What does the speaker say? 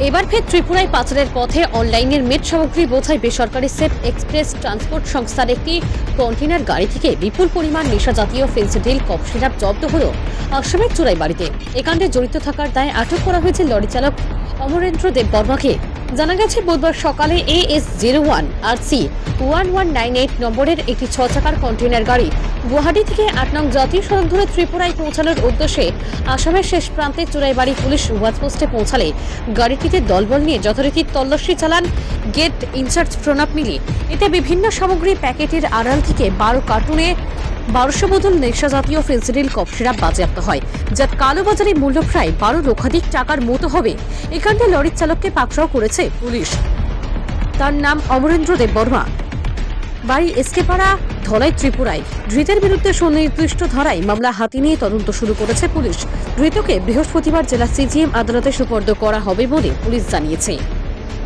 এবার ফের ত্রিপুরায় পাচারের পথে অনলাইনের মেট সামগ্রী বোঝাই বেসরকারি সেফ এক্সপ্রেস ট্রান্সপোর্ট সংস্থার একটি কন্টেনার গাড়ি থেকে বিপুল পরিমাণ নেশা জাতীয় ফেন্সিডিল কফ সিরাপ জব্দ হলো আসামের চোরাইবাড়িতে। এ কাণ্ডে জড়িত থাকার দায়ে আটক করা হয়েছে লরি চালক অমরেন্দ্র দেব বর্মাকে। জানা গেছে বুধবার সকালে AS01 RC 1198 নম্বরের একটি 6 চাকার কন্টেনার গাড়ি গুয়াহাটি থেকে 8 নং জাতীয় সড়ক ধরে ত্রিপুরায় পৌঁছানোর উদ্দেশ্যে আসামের শেষ প্রান্তে চোরাইবাড়ি পুলিশ ওয়াচপোস্টে পৌঁছালে গাড়িটিতে দলবল নিয়ে যথারীতি তল্লাশি চালান গেট ইনচার্জ প্রণব মিলি। এতে বিভিন্ন সামগ্রী প্যাকেটের আড়াল থেকে 12 কার্টুনে 1200 বোতল নেশা জাতীয় ফেন্সিডিল কফ সিরাপ বাজেয়াপ্ত হয়, যার কালোবাজারে মূল্য প্রায় 12 লক্ষাধিক টাকার মতো হবে। এখানে লরির চালককে পাকড়াও করেছে পুলিশ। তার নাম অমরেন্দ্র দেব বর্মা, বাড়ি এসকেপাড়া, ধলাই, ত্রিপুরায়। ধৃতের বিরুদ্ধে সুনির্দিষ্ট ধারায় মামলা হাতে নিয়ে তদন্ত শুরু করেছে পুলিশ। ধৃতকে বৃহস্পতিবার জেলা CGM আদালতে সুপর্দ করা হবে বলে পুলিশ জানিয়েছে।